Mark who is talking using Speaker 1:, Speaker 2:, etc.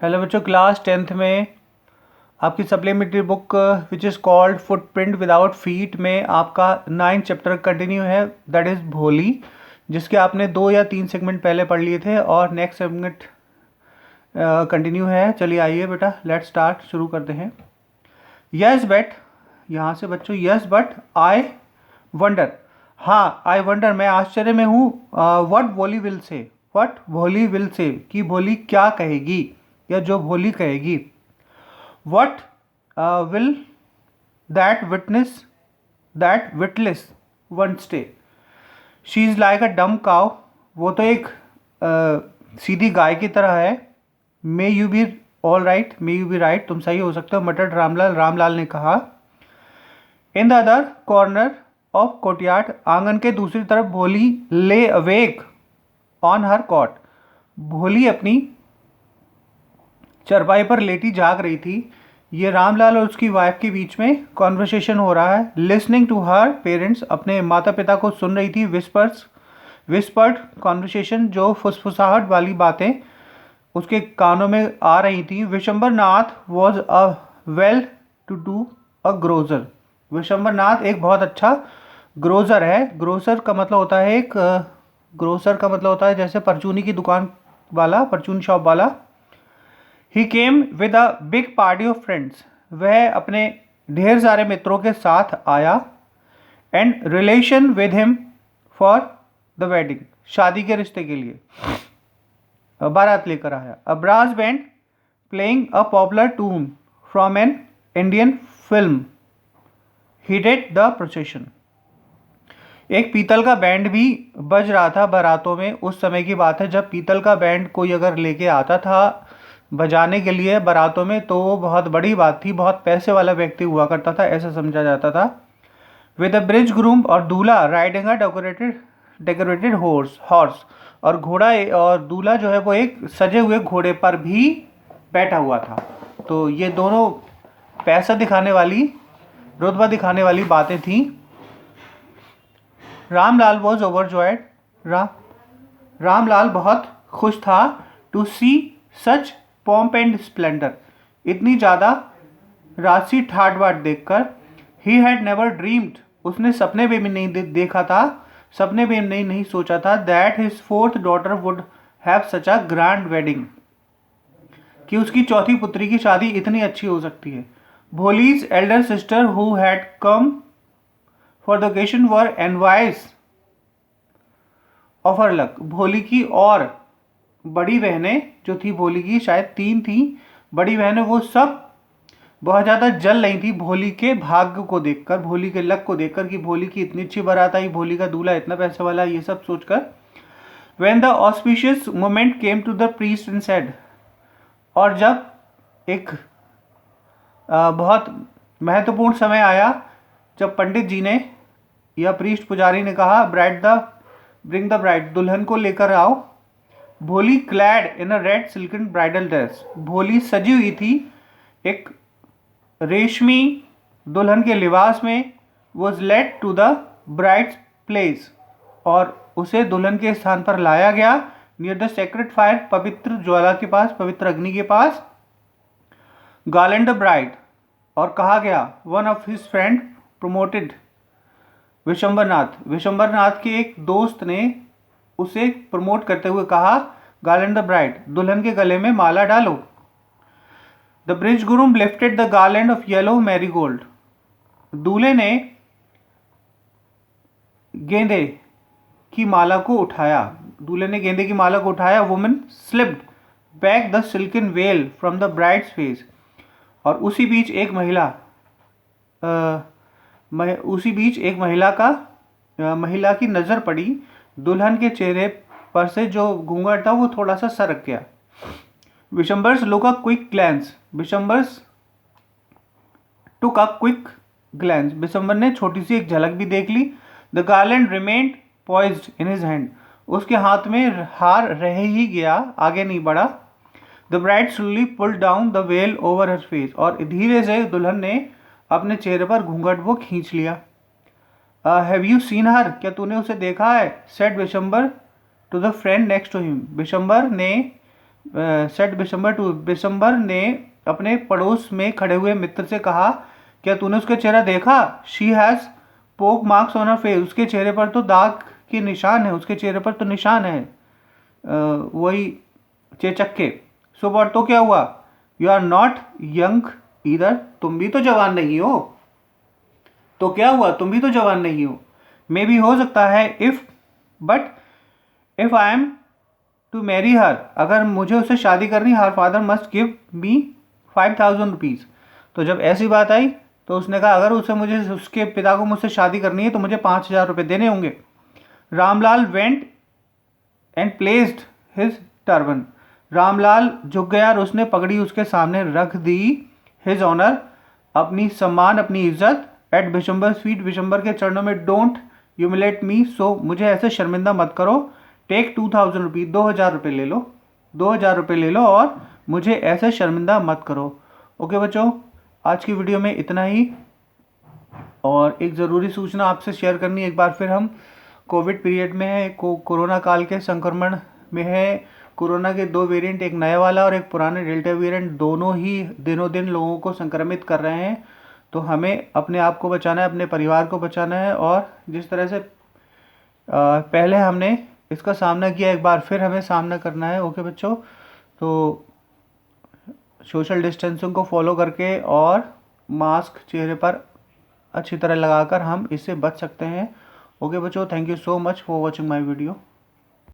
Speaker 1: Hello बच्चों, class 10th में आपकी supplementary book which is called footprint without feet में आपका 9th चैप्टर कंटिन्यू है, दैट इज़ भोली, जिसके आपने 2 या 3 सेगमेंट पहले पढ़ लिए थे और नेक्स्ट सेगमेंट कंटिन्यू है। चलिए आइए बेटा, लेट्स स्टार्ट, शुरू करते हैं। यस बट, यहाँ से बच्चों, यस बट आई वंडर, हाँ आई वंडर, मैं आश्चर्य में हूँ। व्हाट भोली विल से, व्हाट भोली विल से, कि भोली क्या कहेगी या जो भोली कहेगी। What will that witless one stay, she is like अ डम काउ, वो तो एक सीधी गाय की तरह है। May you be all right, may you be right, तुम सही हो सकते हो, मटर्ड रामलाल ने कहा। In the other corner of courtyard, आंगन के दूसरी तरफ भोली ले अवेक ऑन हर कॉट, भोली अपनी चरपाई पर लेटी जाग रही थी। ये रामलाल और उसकी वाइफ के बीच में कॉन्वर्सेशन हो रहा है। लिसनिंग टू हर पेरेंट्स, अपने माता पिता को सुन रही थी। विस्पर्ड कॉन्वर्सेशन, जो फुसफुसाहट वाली बातें उसके कानों में आ रही थी। Vishambar Nath was a well to do a grocer, Vishambar Nath एक बहुत अच्छा ग्रोजर है। ग्रोसर का मतलब होता है ग्रोसर का मतलब होता है जैसे परचूनी की दुकान वाला, परचून शॉप वाला। He came with a big party of friends, वह अपने ढेर सारे मित्रों के साथ आया। And relation with him for the wedding, शादी के रिश्ते के लिए बारात लेकर आया। A brass band playing a popular tune from an Indian film headed the procession, एक पीतल का बैंड भी बज रहा था बारातों में। उस समय की बात है जब पीतल का बैंड कोई अगर लेके आता था बजाने के लिए बारातों में, तो वो बहुत बड़ी बात थी, बहुत पैसे वाला व्यक्ति हुआ करता था, ऐसा समझा जाता था। विद अ ब्रिज ग्रूम, और दूल्हा राइडिंग अ डेकोरेटेड हॉर्स, और घोड़ा और दूल्हा जो है वो एक सजे हुए घोड़े पर भी बैठा हुआ था। तो ये दोनों पैसा दिखाने वाली, रुतबा दिखाने वाली बातें थी। रामलाल वॉज ओवरजॉयड, रामलाल बहुत खुश था। To see such pomp and splendour, इतनी ज़्यादा राशि ठाट बाट देखकर। ही हैड नेवर ड्रीम्ड, उसने सपने में भी नहीं देखा था, सपने में नहीं सोचा था। That his fourth daughter would have such a grand wedding, कि उसकी चौथी पुत्री की शादी इतनी अच्छी हो सकती है। Bholi's elder sister who had come for the occasion were envious of her luck, Bholi की और बड़ी बहनें जो थी, भोली की शायद 3 थी बड़ी बहनें, वो सब बहुत ज़्यादा जल रही थी भोली के भाग्य को देखकर, भोली के लक को देखकर, कि भोली की इतनी अच्छी बारात आई, भोली का दूल्हा इतना पैसे वाला, ये सब सोचकर। When the auspicious moment came to the priest and said, और जब एक बहुत महत्वपूर्ण समय आया, जब पंडित जी ने या प्रीस्ट पुजारी ने कहा, ब्रिंग द ब्राइड, दुल्हन को लेकर आओ। भोली क्लैड इन अ रेड सिल्कन ब्राइडल ड्रेस, भोली सजी हुई थी एक रेशमी दुल्हन के लिबास में। Was led to the bride's place, और उसे दुल्हन के स्थान पर लाया गया। नियर द सेक्रेट फायर, पवित्र ज्वाला के पास, पवित्र अग्नि के पास। गार्लैंड द ब्राइड, और कहा गया, one of his friend promoted Vishambarnath के एक दोस्त ने उसे प्रमोट करते हुए कहा, गार्लैंड द ब्राइड, दुल्हन के गले में माला डालो। The bridge groom lifted the garland of yellow marigold, दूल्हे ने गेंदे की माला को उठाया, दूल्हे ने गेंदे की माला को उठाया। Women slipped back the silken well from the brides face, और उसी बीच एक महिला की नज़र पड़ी, दुल्हन के चेहरे पर से जो घूंघट था वो थोड़ा सा सरक गया। Vishambar's look a quick glance, Vishambar's took a quick glance, Vishambar ने छोटी सी एक झलक भी देख ली। The garland remained poised in his hand, उसके हाथ में हार रह ही गया, आगे नहीं बढ़ा। The bride slowly pulled down the well over her face, और धीरे से दुल्हन ने अपने चेहरे पर घूंघट वो खींच लिया। हैव यू सीन हर, क्या तूने उसे देखा है? Said Vishambar to the friend next to him, Vishambar ने सेट बिशंबर टू, बिशंबर ने अपने पड़ोस में खड़े हुए मित्र से कहा, क्या तूने उसका चेहरा देखा? शी हैज़ पोक मार्क्स ऑन हर फेस, उसके चेहरे पर तो दाग के निशान है, उसके चेहरे पर तो निशान है, वही चेचक के। सो व्हाट, तो क्या हुआ? You are not young either, तुम भी तो जवान नहीं हो। तो क्या हुआ, तुम भी तो जवान नहीं हो। मे बी हो सकता है, if, but if I am to marry her, अगर मुझे उससे शादी करनी, her father must give me 5,000 rupees. तो जब ऐसी बात आई तो उसने कहा, अगर उसे मुझे उसके पिता को मुझसे शादी करनी है तो मुझे 5,000 रुपये देने होंगे। Ramlal went and placed his turban, Ramlal झुक गया और उसने पगड़ी उसके सामने रख दी। हिज ऑनर, अपनी सम्मान, अपनी इज्जत। एट बिशंबर स्वीट, बिशंबर के चरणों में। डोंट ह्यूमिलेट मी, सो मुझे ऐसे शर्मिंदा मत करो। टेक 2,000 रुपीज़, 2,000 रुपये ले लो, 2,000 रुपये ले लो और मुझे ऐसे शर्मिंदा मत करो। ओके बच्चों, आज की वीडियो में इतना ही। और एक ज़रूरी सूचना आपसे शेयर करनी, एक बार फिर हम कोविड पीरियड में है, कोरोना काल के संक्रमण में है। कोरोना के 2 वेरिएंट, एक नया वाला और एक पुराने डेल्टा वेरिएंट, दोनों ही दिनों दिन लोगों को संक्रमित कर रहे हैं। तो हमें अपने आप को बचाना है, अपने परिवार को बचाना है, और जिस तरह से पहले हमने इसका सामना किया, एक बार फिर हमें सामना करना है। ओके बच्चों, तो सोशल डिस्टेंसिंग को फॉलो करके और मास्क चेहरे पर अच्छी तरह लगाकर हम इससे बच सकते हैं। ओके बच्चों, thank you so much for watching my video.